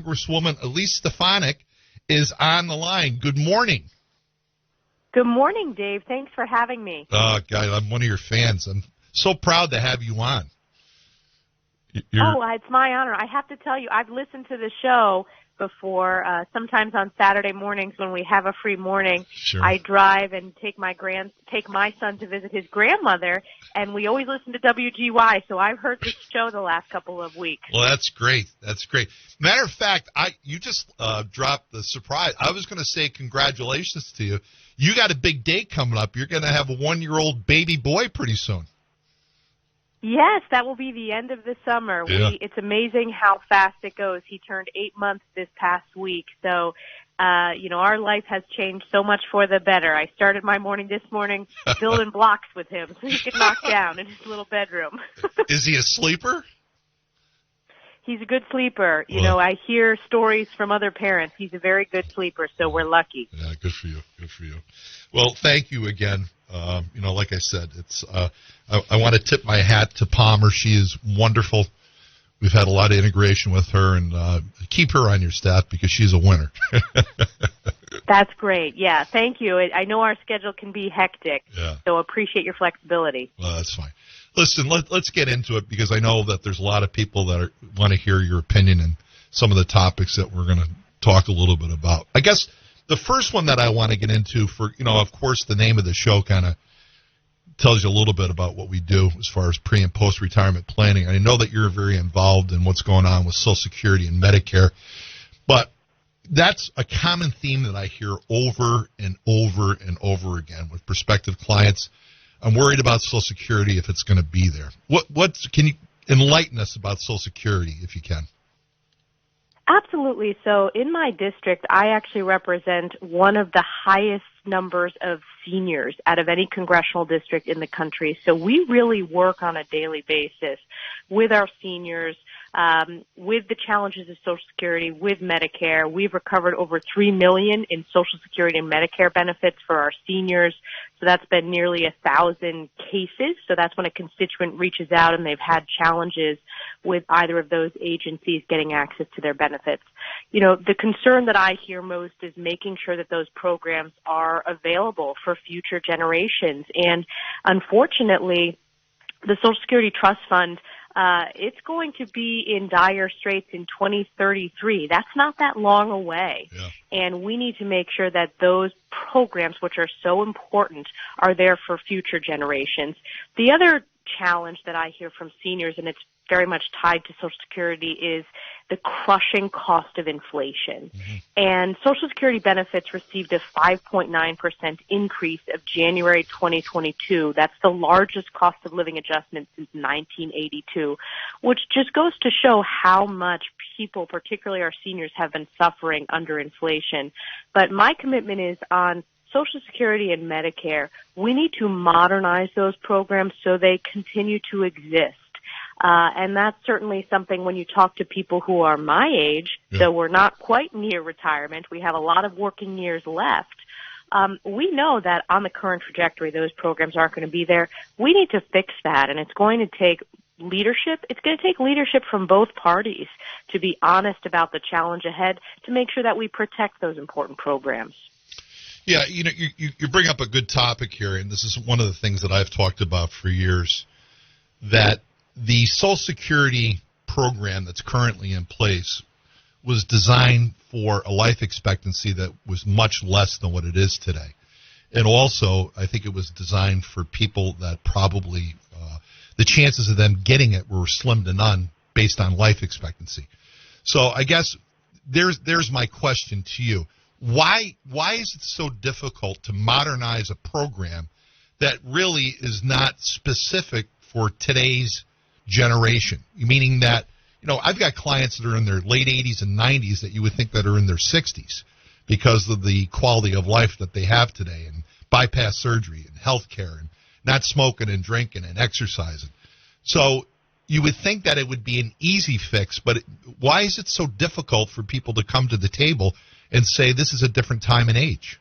Congresswoman Elise Stefanik is on the line. Good morning. Good morning, Dave. Thanks for having me. God, I'm one of your fans. I'm so proud to have you on. It's my honor. I have to tell you, I've listened to the show before. Sometimes on Saturday mornings when we have a free morning, Sure. I drive and take my son to visit his grandmother, and we always listen to WGY. So I've heard this show the last couple of weeks. Well, that's great. That's great. Matter of fact, you just dropped the surprise. I was going to say congratulations to you. You got a big day coming up. You're going to have a 1-year-old baby boy pretty soon. Yes, that will be the end of the summer. Yeah. It's amazing how fast it goes. He turned 8 months this past week. So, our life has changed so much for the better. I started my morning this morning building blocks with him so he could knock down in his little bedroom. Is he a sleeper? He's a good sleeper. I hear stories from other parents. He's a very good sleeper, so we're lucky. Yeah, good for you. Good for you. Well, thank you again. Like I said, it's I want to tip my hat to Palmer. She is wonderful. We've had a lot of integration with her, and keep her on your staff because she's a winner. That's great. Yeah, thank you. I know our schedule can be hectic, so appreciate your flexibility. Well, that's fine. Listen, let's get into it because I know that there's a lot of people that want to hear your opinion and some of the topics that we're going to talk a little bit about. I guess the first one that I want to get into of course, the name of the show kind of tells you a little bit about what we do as far as pre- and post-retirement planning. I know that you're very involved in what's going on with Social Security and Medicare, but that's a common theme that I hear over and over and over again with prospective clients. I'm worried about Social Security if it's going to be there. What can you enlighten us about Social Security if you can? Absolutely. So in my district, I actually represent one of the highest numbers of seniors out of any congressional district in the country. So we really work on a daily basis with our seniors, with the challenges of Social Security, with Medicare. We've recovered over $3 million in Social Security and Medicare benefits for our seniors. So that's been nearly 1,000 cases. So that's when a constituent reaches out and they've had challenges with either of those agencies getting access to their benefits. The concern that I hear most is making sure that those programs are available for future generations. And unfortunately, the Social Security Trust Fund, it's going to be in dire straits in 2033. That's not that long away. Yeah. And we need to make sure that those programs, which are so important, are there for future generations. The other challenge that I hear from seniors, and it's very much tied to Social Security, is the crushing cost of inflation. Mm-hmm. And Social Security benefits received a 5.9% increase of January 2022. That's the largest cost of living adjustment since 1982, which just goes to show how much people, particularly our seniors, have been suffering under inflation. But my commitment is on Social Security and Medicare. We need to modernize those programs so they continue to exist. And that's certainly something when you talk to people who are my age, so we're not quite near retirement. We have a lot of working years left. We know that on the current trajectory, those programs aren't going to be there. We need to fix that, and it's going to take leadership. It's going to take leadership from both parties to be honest about the challenge ahead to make sure that we protect those important programs. Yeah, you bring up a good topic here, and this is one of the things that I've talked about for years, that the Social Security program that's currently in place was designed for a life expectancy that was much less than what it is today. And also, I think it was designed for people that probably the chances of them getting it were slim to none based on life expectancy. So I guess there's my question to you. Why is it so difficult to modernize a program that really is not specific for today's generation? Meaning that, I've got clients that are in their late 80s and 90s that you would think that are in their 60s because of the quality of life that they have today, and bypass surgery and health care and not smoking and drinking and exercising. So you would think that it would be an easy fix, but why is it so difficult for people to come to the table and say this is a different time and age?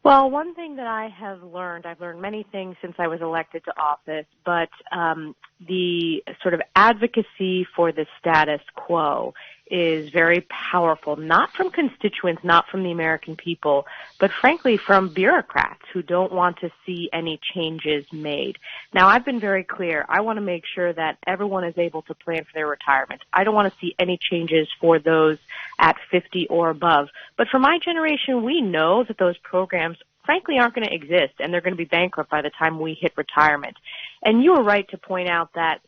Well, one thing that I've learned many things since I was elected to office, but the sort of advocacy for the status quo is very powerful, not from constituents, not from the American people, but frankly from bureaucrats who don't want to see any changes made. Now, I've been very clear. I want to make sure that everyone is able to plan for their retirement. I don't want to see any changes for those at 50 or above. But for my generation, we know that those programs frankly aren't going to exist, and they're going to be bankrupt by the time we hit retirement. And you were right to point out that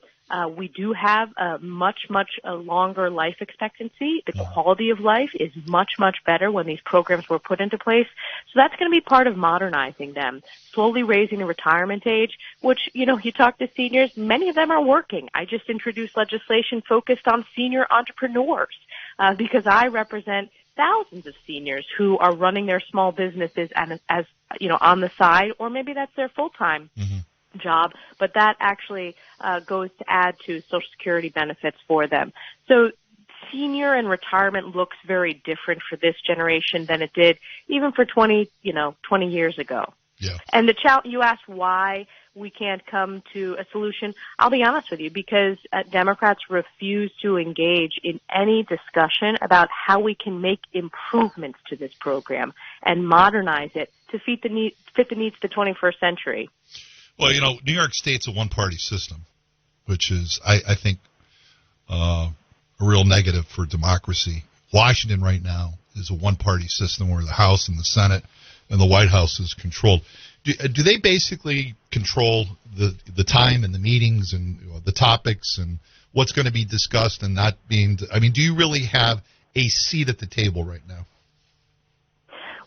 we do have a much longer life expectancy. The quality of life is much better when these programs were put into place. So that's going to be part of modernizing them, slowly raising the retirement age, which, you talk to seniors, many of them are working. I just introduced legislation focused on senior entrepreneurs because I represent thousands of seniors who are running their small businesses as on the side, or maybe that's their full-time job, but that actually goes to add to Social Security benefits for them. So senior and retirement looks very different for this generation than it did even for 20 years ago. Yeah. And you asked why we can't come to a solution. I'll be honest with you, because Democrats refuse to engage in any discussion about how we can make improvements to this program and modernize it to fit the needs of the 21st century. Well, New York State's a one-party system, which is, I think, a real negative for democracy. Washington right now is a one-party system where the House and the Senate and the White House is controlled. Do they basically control the time and the meetings and the topics and what's going to be discussed and not being? Do you really have a seat at the table right now?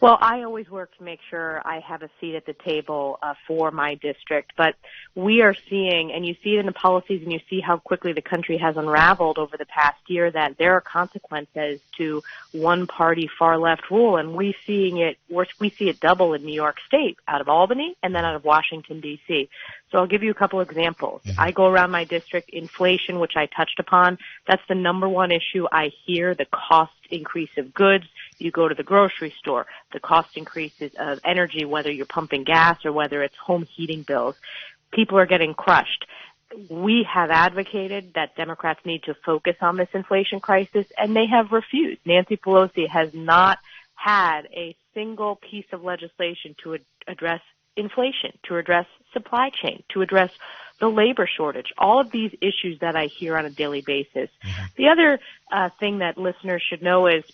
Well, I always work to make sure I have a seat at the table for my district, but we are seeing, and you see it in the policies and you see how quickly the country has unraveled over the past year, that there are consequences to one-party far-left rule, and we see it double in New York State, out of Albany and then out of Washington, D.C. So I'll give you a couple examples. Mm-hmm. I go around my district, inflation, which I touched upon. That's the number one issue I hear, the cost increase of goods. You go to the grocery store, the cost increases of energy, whether you're pumping gas or whether it's home heating bills. People are getting crushed. We have advocated that Democrats need to focus on this inflation crisis, and they have refused. Nancy Pelosi has not had a single piece of legislation to address inflation, to address supply chain, to address the labor shortage, all of these issues that I hear on a daily basis. Mm-hmm. The other thing that listeners should know is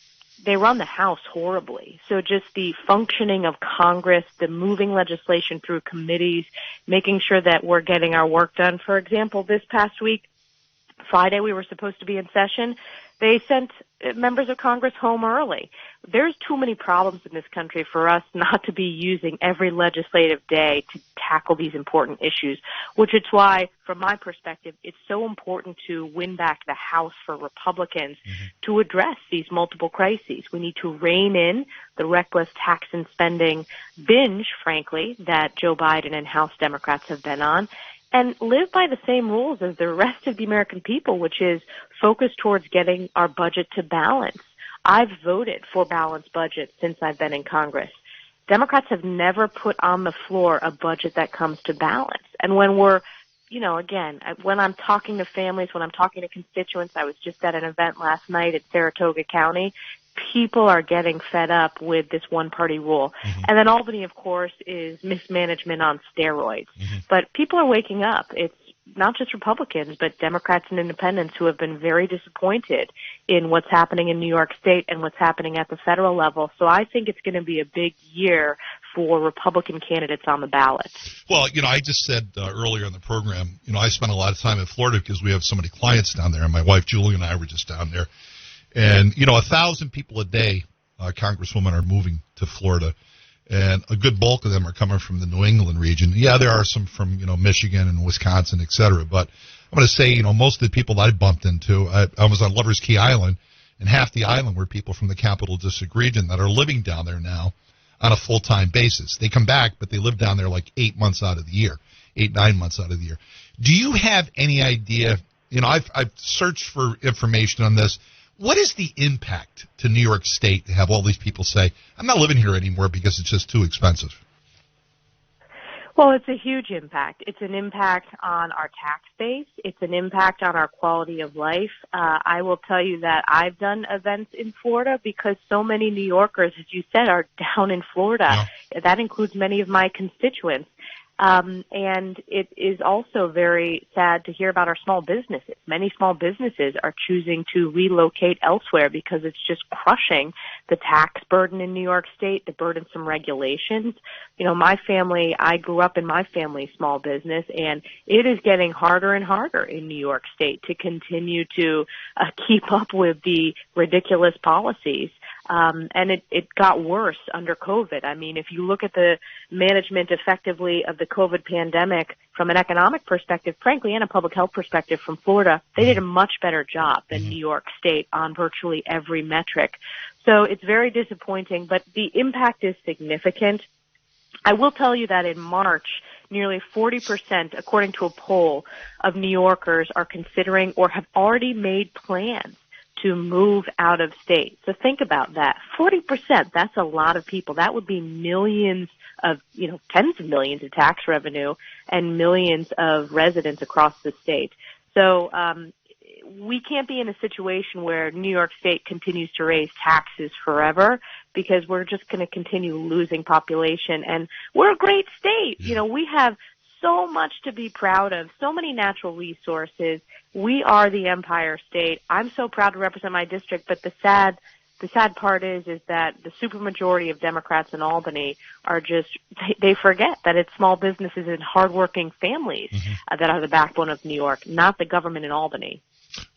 they run the House horribly. So just the functioning of Congress, the moving legislation through committees, making sure that we're getting our work done. For example, this past week, Friday, we were supposed to be in session. They sent members of Congress home early. There's too many problems in this country for us not to be using every legislative day to tackle these important issues, which is why, from my perspective, it's so important to win back the House for Republicans to address these multiple crises. We need to rein in the reckless tax and spending binge, frankly, that Joe Biden and House Democrats have been on, and live by the same rules as the rest of the American people, which is focus towards getting our budget to balance. I've voted for balanced budgets since I've been in Congress. Democrats have never put on the floor a budget that comes to balance. And when we're, again, when I'm talking to families, when I'm talking to constituents, I was just at an event last night at Saratoga County, people are getting fed up with this one-party rule. Mm-hmm. And then Albany, of course, is mismanagement on steroids. Mm-hmm. But people are waking up. It's not just Republicans, but Democrats and independents who have been very disappointed in what's happening in New York State and what's happening at the federal level. So I think it's going to be a big year for Republican candidates on the ballot. Well, I just said earlier in the program, I spent a lot of time in Florida because we have so many clients down there, and my wife Julie and I were just down there. And, 1,000 people a day, Congresswoman, are moving to Florida. And a good bulk of them are coming from the New England region. Yeah, there are some from, Michigan and Wisconsin, et cetera. But I'm going to say, most of the people that I bumped into, I was on Lover's Key Island, and half the island were people from the Capital District region that are living down there now on a full-time basis. They come back, but they live down there like 8 months out of the year, 9 months out of the year. Do you have any idea, I've searched for information on this. What is the impact to New York State to have all these people say, I'm not living here anymore because it's just too expensive? Well, it's a huge impact. It's an impact on our tax base. It's an impact on our quality of life. I will tell you that I've done events in Florida because so many New Yorkers, as you said, are down in Florida. Yeah. That includes many of my constituents. And it is also very sad to hear about our small businesses. Many small businesses are choosing to relocate elsewhere because it's just crushing the tax burden in New York State, the burdensome regulations. You know, my family, I grew up in my family's small business, and it is getting harder and harder in New York State to continue to keep up with the ridiculous policies. And it got worse under COVID. I mean, if you look at the management effectively of the COVID pandemic from an economic perspective, frankly, and a public health perspective from Florida, they did a much better job than New York State on virtually every metric. So it's very disappointing, but the impact is significant. I will tell you that in March, nearly 40%, according to a poll, of New Yorkers are considering or have already made plans to move out of state. So think about that. 40%, that's a lot of people. That would be millions of, tens of millions of tax revenue and millions of residents across the state. So we can't be in a situation where New York State continues to raise taxes forever because we're just going to continue losing population. And we're a great state. You know, we have so much to be proud of, so many natural resources. We are the Empire State. I'm so proud to represent my district, but the sad part is that the supermajority of Democrats in Albany are just, they forget that it's small businesses and hardworking families that are the backbone of New York, not the government in Albany.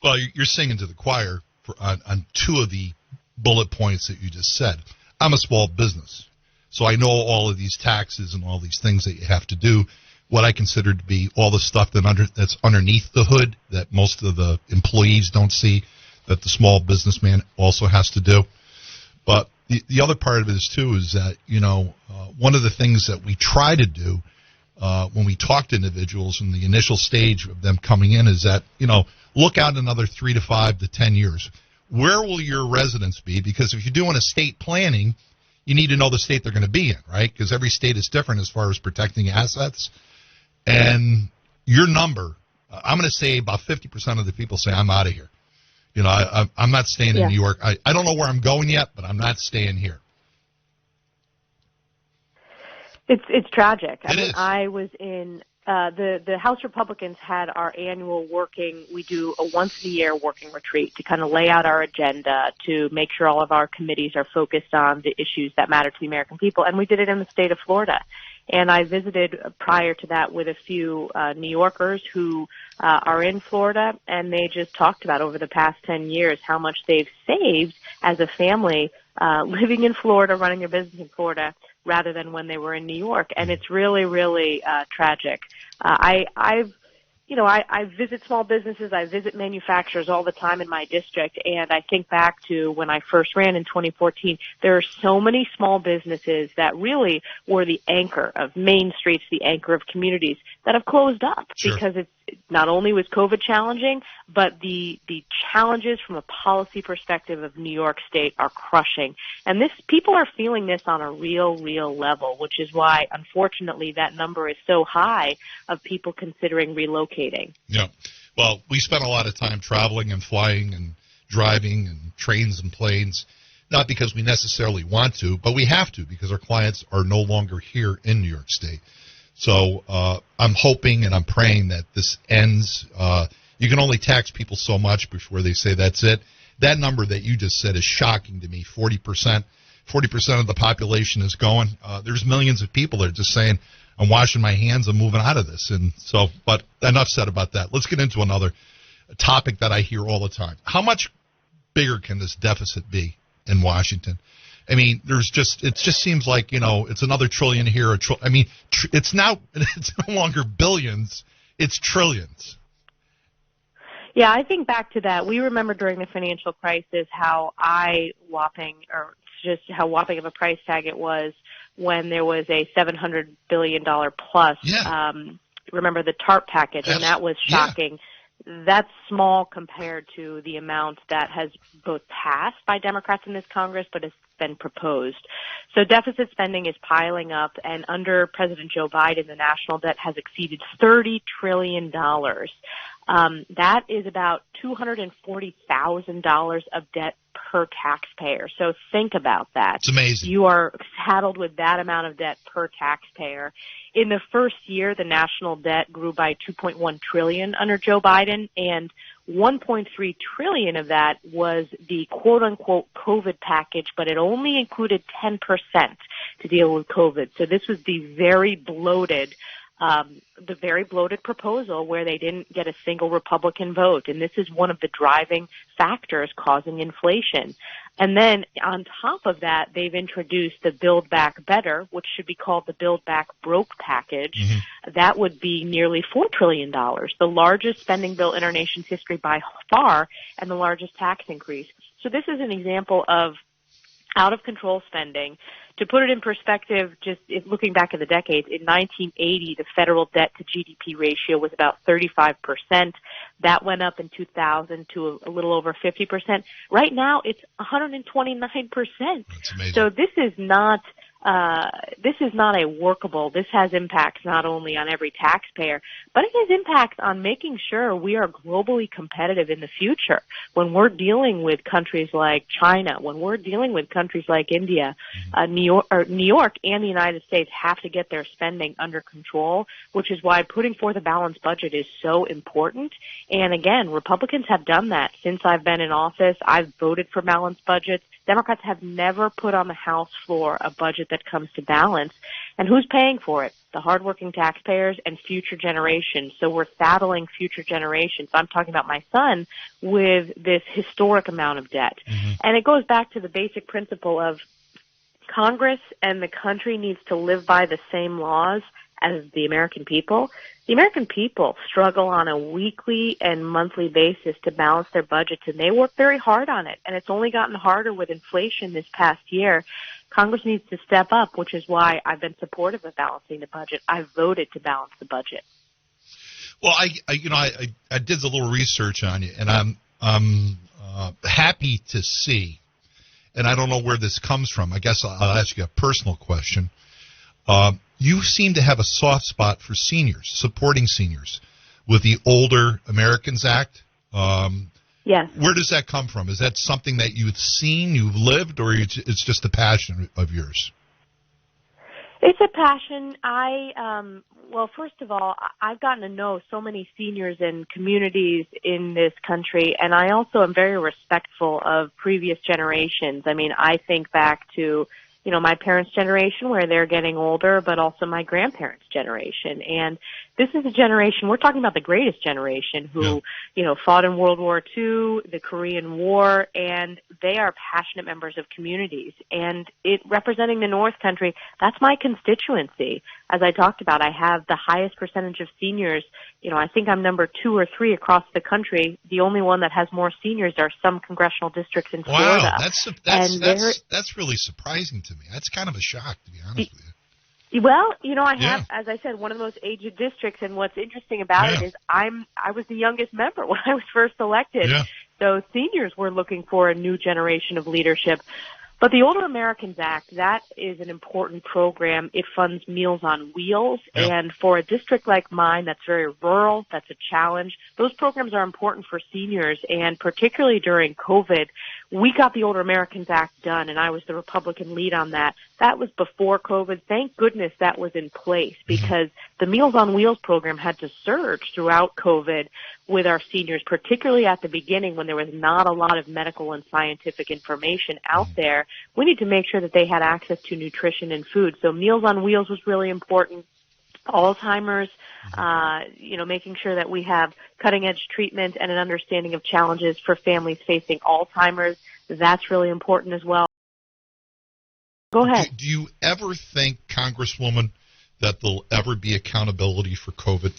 Well, you're singing to the choir on two of the bullet points that you just said. I'm a small business, so I know all of these taxes and all these things that you have to do. What I consider to be all the stuff that's underneath the hood that most of the employees don't see, that the small businessman also has to do. But the other part of it is, too, is that, one of the things that we try to do when we talk to individuals in the initial stage of them coming in is that, look out another 3 to 5 to 10 years. Where will your residents be? Because if you're doing estate planning, you need to know the state they're going to be in, right? Because every state is different as far as protecting assets. And your number, I'm going to say about 50% of the people say, I'm out of here. I'm not staying in New York. I don't know where I'm going yet, but I'm not staying here. It's tragic. I was in the House Republicans had our annual we do a once-a-year working retreat to kind of lay out our agenda, to make sure all of our committees are focused on the issues that matter to the American people. And we did it in the state of Florida. And I visited prior to that with a few New Yorkers who are in Florida, and they just talked about over the past 10 years how much they've saved as a family living in Florida, running their business in Florida, rather than when they were in New York. And it's really, really tragic. I visit small businesses, I visit manufacturers all the time in my district, and I think back to when I first ran in 2014, there are so many small businesses that really were the anchor of main streets, the anchor of communities that have closed up because it's not only was COVID challenging, but the challenges from a policy perspective of New York State are crushing. And people are feeling this on a real level, which is why, unfortunately, that number is so high of people considering relocating. Yeah. Well, we spend a lot of time traveling and flying and driving and trains and planes, not because we necessarily want to, but we have to because our clients are no longer here in New York State. So I'm hoping and I'm praying that this ends. You can only tax people so much before they say that's it. That number that you just said is shocking to me, 40%. 40% of the population is going. There's millions of people that are just saying, I'm washing my hands, I'm moving out of this. And so, but enough said about that. Let's get into another topic that I hear all the time. How much bigger can this deficit be in Washington? I mean, it just seems like, it's another trillion here. It's no longer billions, it's trillions. Yeah, I think back to that. We remember during the financial crisis how whopping of a price tag it was when there was a $700 billion plus. Remember the TARP package, and that was shocking. that's small compared to the amount that has both passed by Democrats in this Congress, but has been proposed. So deficit spending is piling up, and under President Joe Biden, the national debt has exceeded $30 trillion. That is about $240,000 of debt per taxpayer. So think about that. It's amazing. You are saddled with that amount of debt per taxpayer. In the first year, the national debt grew by $2.1 trillion under Joe Biden, and $1.3 trillion of that was the quote-unquote COVID package, but it only included 10% to deal with COVID. So this was the very bloated proposal where they didn't get a single Republican vote. And this is one of the driving factors causing inflation. And then on top of that, they've introduced the Build Back Better, which should be called the Build Back Broke package. Mm-hmm. That would be nearly $4 trillion, the largest spending bill in our nation's history by far, and the largest tax increase. So this is an example of out-of-control spending. To put it in perspective, just looking back at the decades, in 1980, the federal debt to GDP ratio was about 35%. That went up in 2000 to a little over 50%. Right now, it's 129%. That's amazing. So this is not a workable. This has impacts not only on every taxpayer, but it has impacts on making sure we are globally competitive in the future. When we're dealing with countries like China, when we're dealing with countries like India, New York and the United States have to get their spending under control, which is why putting forth a balanced budget is so important. And again, Republicans have done that since I've been in office. I've voted for balanced budgets. Democrats have never put on the House floor a budget that comes to balance. And who's paying for it? The hardworking taxpayers and future generations. So we're saddling future generations. I'm talking about my son with this historic amount of debt. Mm-hmm. And it goes back to the basic principle of Congress and the country needs to live by the same laws as the American people. The American people struggle on a weekly and monthly basis to balance their budgets, and they work very hard on it. And it's only gotten harder with inflation this past year. Congress needs to step up, which is why I've been supportive of balancing the budget. I've voted to balance the budget. Well, I did a little research on you, and I'm happy to see. And I don't know where this comes from. I guess I'll ask you a personal question. You seem to have a soft spot for seniors, supporting seniors, with the Older Americans Act. Yes. Where does that come from? Is that something that you've seen, you've lived, or it's just a passion of yours? It's a passion. Well, first of all, I've gotten to know so many seniors and communities in this country, and I also am very respectful of previous generations. I mean, I think back to my parents' generation where they're getting older, but also my grandparents' generation. And this is a generation, we're talking about the greatest generation who, fought in World War II, the Korean War, and they are passionate members of communities. And it representing the North Country, that's my constituency. As I talked about, I have the highest percentage of seniors. I think I'm number 2 or 3 across the country. The only one that has more seniors are some congressional districts in Florida. Wow, that's really surprising to me. That's kind of a shock, to be honest with you. Well, I have, as I said, one of the most aged districts, and what's interesting about it is I was the youngest member when I was first elected. Yeah. So seniors were looking for a new generation of leadership. But the Older Americans Act, that is an important program. It funds Meals on Wheels. Yep. And for a district like mine that's very rural, that's a challenge. Those programs are important for seniors, and particularly during COVID, we got the Older Americans Act done, and I was the Republican lead on that. That was before COVID. Thank goodness that was in place, because the Meals on Wheels program had to surge throughout COVID with our seniors, particularly at the beginning when there was not a lot of medical and scientific information out there. We need to make sure that they had access to nutrition and food. So Meals on Wheels was really important. Alzheimer's, making sure that we have cutting-edge treatment and an understanding of challenges for families facing Alzheimer's. That's really important as well. Go ahead. Do you ever think, Congresswoman, that there'll ever be accountability for COVID?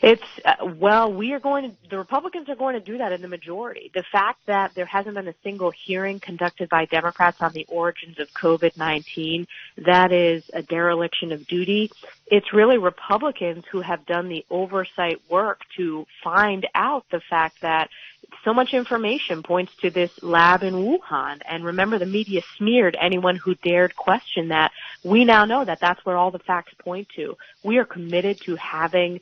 It's, the Republicans are going to do that in the majority. The fact that there hasn't been a single hearing conducted by Democrats on the origins of COVID-19, that is a dereliction of duty. It's really Republicans who have done the oversight work to find out the fact that so much information points to this lab in Wuhan. And remember, the media smeared anyone who dared question that. We now know that that's where all the facts point to. We are committed to having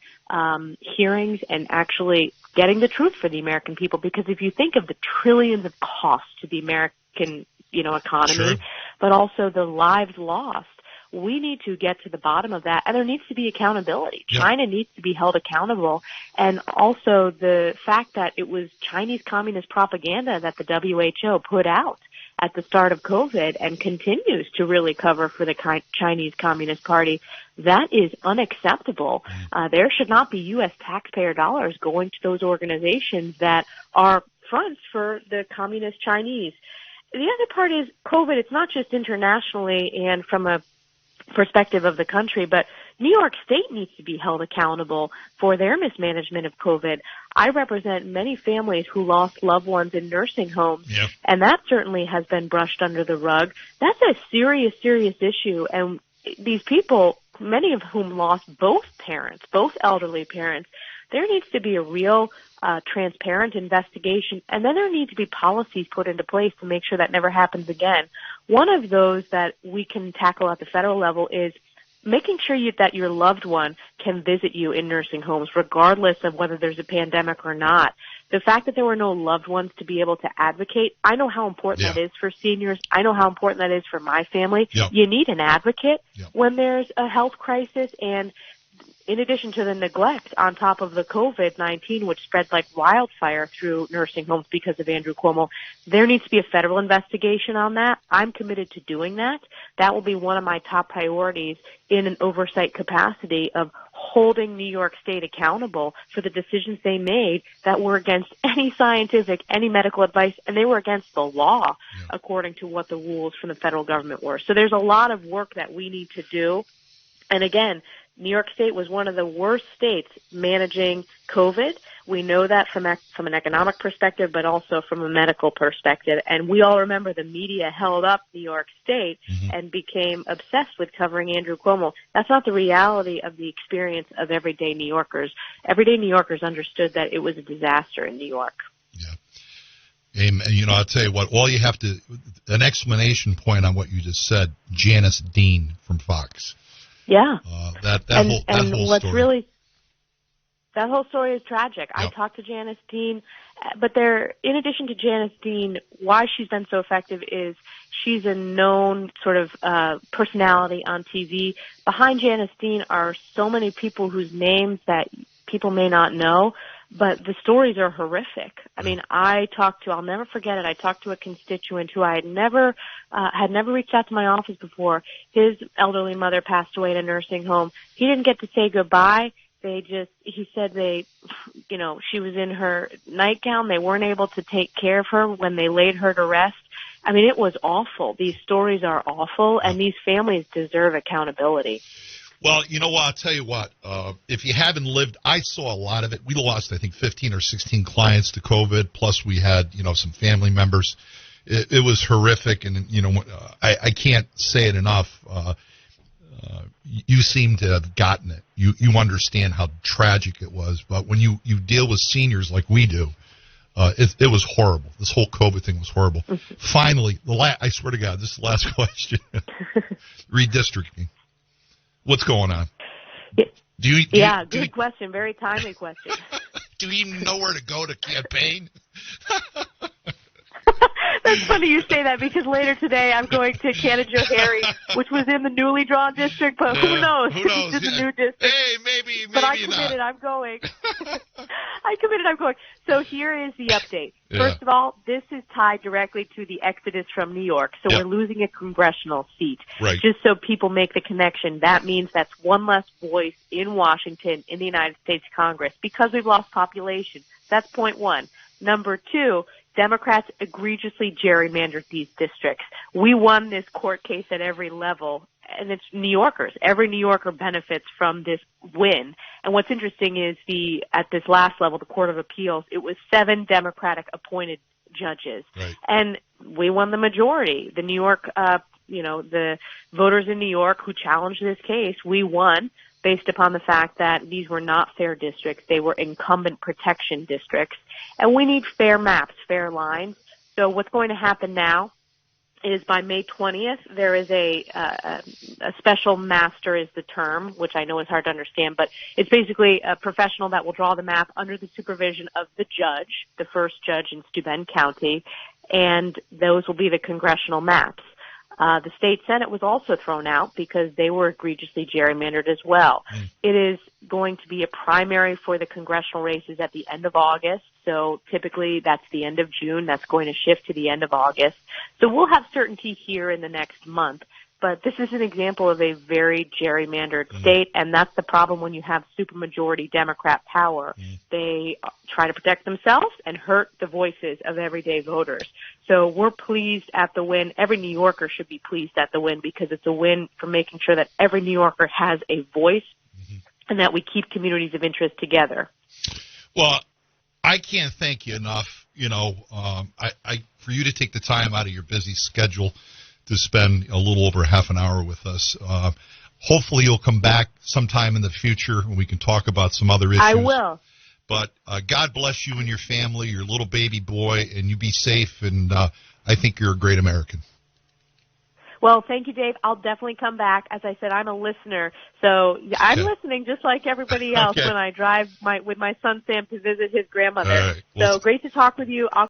hearings and actually getting the truth for the American people, because if you think of the trillions of costs to the American, economy, Sure. but also the lives lost, we need to get to the bottom of that, and there needs to be accountability. Yep. China needs to be held accountable, and also the fact that it was Chinese communist propaganda that the WHO put out at the start of COVID and continues to really cover for the Chinese Communist Party, that is unacceptable. There should not be U.S. taxpayer dollars going to those organizations that are fronts for the communist Chinese. The other part is COVID. It's not just internationally and from a perspective of the country, but New York State needs to be held accountable for their mismanagement of COVID. I represent many families who lost loved ones in nursing homes, and that certainly has been brushed under the rug. That's a serious, serious issue, and these people, many of whom lost both parents, both elderly parents, there needs to be a real transparent investigation, and then there need to be policies put into place to make sure that never happens again. One of those that we can tackle at the federal level is making sure that your loved one can visit you in nursing homes, regardless of whether there's a pandemic or not. The fact that there were no loved ones to be able to advocate, I know how important that is for seniors. I know how important that is for my family. You need an advocate when there's a health crisis, and in addition to the neglect on top of the COVID-19, which spread like wildfire through nursing homes because of Andrew Cuomo, there needs to be a federal investigation on that. I'm committed to doing that. That will be one of my top priorities in an oversight capacity of holding New York State accountable for the decisions they made that were against any scientific, any medical advice, and they were against the law according to what the rules from the federal government were. So there's a lot of work that we need to do. And again, New York State was one of the worst states managing COVID. We know that from an economic perspective, but also from a medical perspective. And we all remember the media held up New York State and became obsessed with covering Andrew Cuomo. That's not the reality of the experience of everyday New Yorkers. Everyday New Yorkers understood that it was a disaster in New York. And, I'll tell you what, all you have to, an explanation point on what you just said, Janice Dean from Fox. That whole story. That whole story is tragic. I talked to Janice Dean, but in addition to Janice Dean, why she's been so effective is she's a known sort of personality on TV. Behind Janice Dean are so many people whose names that people may not know, but the stories are horrific. I mean, I'll never forget it. I talked to a constituent who I had never reached out to my office before. His elderly mother passed away in a nursing home. He didn't get to say goodbye. He said she was in her nightgown. They weren't able to take care of her when they laid her to rest. I mean, it was awful. These stories are awful, and these families deserve accountability. Well, you know what? I'll tell you what. If you haven't lived, I saw a lot of it. We lost, I think, 15 or 16 clients to COVID. Plus, we had, some family members. It was horrific, and I can't say it enough. You seem to have gotten it. You understand how tragic it was. But when you deal with seniors like we do, it was horrible. This whole COVID thing was horrible. Finally, I swear to God, this is the last question. Redistricting. What's going on? Good question. Very timely question. Do you even know where to go to campaign? That's funny you say that, because later today I'm going to Canada Harry, which was in the newly drawn district, but who knows? Who knows? This is a new district. Hey, maybe but I committed, not. I'm going. I'm going. So here is the update. First of all, this is tied directly to the exodus from New York. So we're losing a congressional seat. Right. Just so people make the connection, that means that's one less voice in Washington in the United States Congress because we've lost population. That's point one. Number two, Democrats egregiously gerrymandered these districts. We won this court case at every level, and it's New Yorkers. Every New Yorker benefits from this win. And what's interesting is at this last level, the Court of Appeals, it was 7 Democratic appointed judges. Right. And we won the majority. The New York, the voters in New York who challenged this case, we won based upon the fact that these were not fair districts. They were incumbent protection districts. And we need fair maps, fair lines. So what's going to happen now is by May 20th, there is a special master is the term, which I know is hard to understand, but it's basically a professional that will draw the map under the supervision of the judge, the first judge in Steuben County, and those will be the congressional maps. The state Senate was also thrown out because they were egregiously gerrymandered as well. It is going to be a primary for the congressional races at the end of August. So typically that's the end of June. That's going to shift to the end of August. So we'll have certainty here in the next month. But this is an example of a very gerrymandered state, and that's the problem when you have supermajority Democrat power. They try to protect themselves and hurt the voices of everyday voters. So we're pleased at the win. Every New Yorker should be pleased at the win because it's a win for making sure that every New Yorker has a voice and that we keep communities of interest together. Well, I can't thank you enough. For you to take the time out of your busy schedule to spend a little over half an hour with us. Hopefully you'll come back sometime in the future and we can talk about some other issues. I will. But God bless you and your family, your little baby boy, and you be safe, and I think you're a great American. Well, thank you, Dave. I'll definitely come back. As I said, I'm a listener, so I'm listening just like everybody else when I drive with my son Sam to visit his grandmother. All right. Well, so great to talk with you. I'll